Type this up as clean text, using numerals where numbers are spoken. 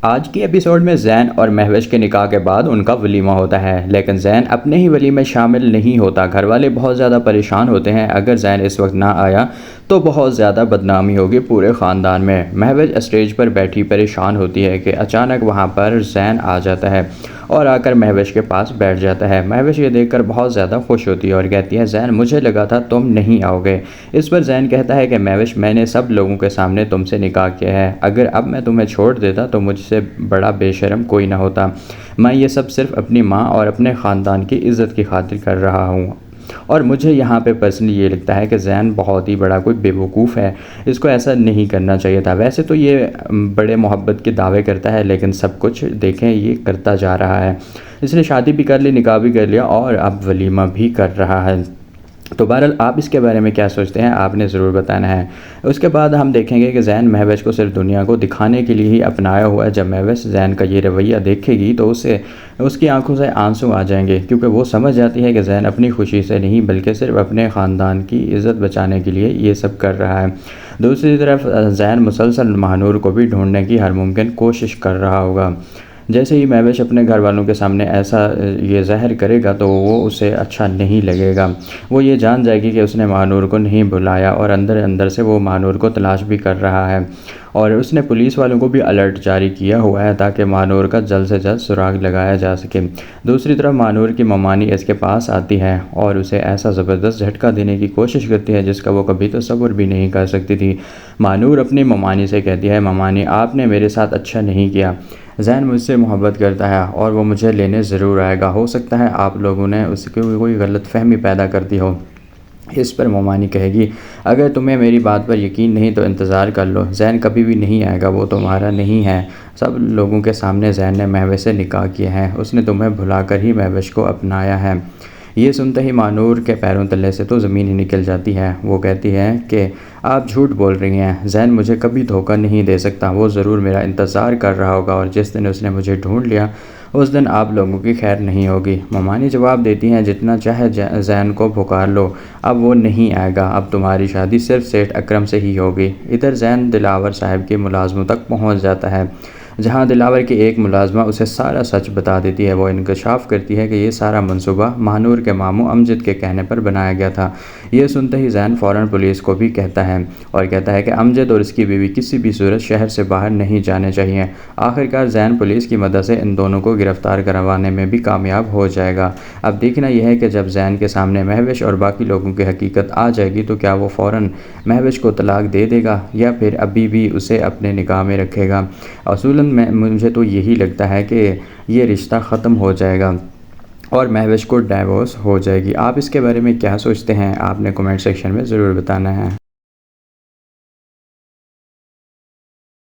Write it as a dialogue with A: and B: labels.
A: आज की एपिसोड में ज़ैन और महविश के निकाह के बाद उनका वलीमा होता है, लेकिन ज़ैन अपने ही वलीमे में शामिल नहीं होता। घर वाले बहुत ज़्यादा परेशान होते हैं। अगर ज़ैन इस वक्त ना आया तो बहुत ज़्यादा बदनामी होगी पूरे ख़ानदान में। महविश स्टेज पर बैठी परेशान होती है कि अचानक वहाँ पर ज़ैन आ जाता है और आकर महविश के पास बैठ जाता है। महविश ये देखकर बहुत ज़्यादा खुश होती है और कहती है, ज़ैन मुझे लगा था तुम नहीं आओगे। इस पर ज़ैन कहता है कि महविश, मैंने सब लोगों के सामने तुमसे निकाह किया है। अगर अब मैं तुम्हें छोड़ देता तो मुझसे बड़ा बेशरम कोई ना होता। मैं ये सब सिर्फ अपनी माँ और अपने ख़ानदान की इज़्ज़त की खातिर कर रहा हूँ। और मुझे यहाँ पे पर्सनली ये लगता है कि ज़ैन बहुत ही बड़ा कोई बेवकूफ़ है। इसको ऐसा नहीं करना चाहिए था। वैसे तो ये बड़े मोहब्बत के दावे करता है, लेकिन सब कुछ देखें ये करता जा रहा है। इसने शादी भी कर ली, निकाह भी कर लिया और अब वलीमा भी कर रहा है। तो बहरहाल आप इसके बारे में क्या सोचते हैं, आपने ज़रूर बताना है। उसके बाद हम देखेंगे कि ज़ैन महविश को सिर्फ दुनिया को दिखाने के लिए ही अपनाया हुआ है। जब महविश ज़ैन का ये रवैया देखेगी तो उसे उसकी आंखों से आंसू आ जाएंगे, क्योंकि वो समझ जाती है कि ज़ैन अपनी खुशी से नहीं बल्कि सिर्फ अपने ख़ानदान की इज़्ज़त बचाने के लिए ये सब कर रहा है। दूसरी तरफ ज़ैन मुसलसल महानूर को भी ढूंढने की हर मुमकिन कोशिश कर रहा होगा। जैसे ही महविश अपने घर वालों के सामने ऐसा ये ज़ाहिर करेगा तो वो उसे अच्छा नहीं लगेगा। वो ये जान जाएगी कि उसने महानूर को नहीं बुलाया और अंदर अंदर से वो महानूर को तलाश भी कर रहा है। और उसने पुलिस वालों को भी अलर्ट जारी किया हुआ है ताकि महानूर का जल्द से जल्द सुराग लगाया जा सके। दूसरी तरफ महानूर की ममानी इसके पास आती है और उसे ऐसा ज़बरदस्त झटका देने की कोशिश करती है जिसका वो कभी तसव्वुर भी नहीं कर सकती थी। महानूर अपनी ममानी से कहती है, ममानी आपने मेरे साथ अच्छा नहीं किया। ज़ैन मुझसे मोहब्बत करता है और वो मुझे लेने ज़रूर आएगा। हो सकता है आप लोगों ने उसकी कोई गलतफ़हमी पैदा कर दी हो। इस पर मोमानी कहेगी, अगर तुम्हें मेरी बात पर यकीन नहीं तो इंतज़ार कर लो। ज़ैन कभी भी नहीं आएगा, वो तुम्हारा नहीं है। सब लोगों के सामने ज़ैन ने महविश से निकाह किया है। उसने तुम्हें भुलाकर ही महविश को अपनाया है। ये सुनते ही महानूर के पैरों तले से तो ज़मीन ही निकल जाती है। वो कहती है कि आप झूठ बोल रही हैं। ज़ैन मुझे कभी धोखा नहीं दे सकता। वो ज़रूर मेरा इंतज़ार कर रहा होगा और जिस दिन उसने मुझे ढूंढ लिया उस दिन आप लोगों की खैर नहीं होगी। ममानी जवाब देती हैं, जितना चाहे ज़ैन को पुकार लो, अब वो नहीं आएगा। अब तुम्हारी शादी सिर्फ सेठ अकरम से ही होगी। इधर ज़ैन दिलावर साहब के मुलाजमों तक पहुंच जाता है, जहां दिलावर की एक मुलाजमा उसे सारा सच बता देती है। वो इंकशाफ करती है कि ये सारा मंसूबा महानूर के मामू अमजद के कहने पर बनाया गया था। ये सुनते ही ज़ैन फ़ौरन पुलिस को भी कहता है और कहता है कि अमजद और इसकी बीवी किसी भी सूरत शहर से बाहर नहीं जाने चाहिए। आखिरकार ज़ैन पुलिस की मदद से इन दोनों को गिरफ़्तार करवाने में भी कामयाब हो जाएगा। अब देखना यह है कि जब ज़ैन के सामने महविश और बाकी लोगों की हकीकत आ जाएगी तो क्या वो फ़ौरन महविश को तलाक दे देगा या फिर अभी भी उसे अपने निगाह में रखेगा। असूलन मुझे तो यही लगता है कि ये रिश्ता ख़त्म हो जाएगा और महविश को डाइवोर्स हो जाएगी। आप इसके बारे में क्या सोचते हैं, आपने कमेंट सेक्शन में ज़रूर बताना है।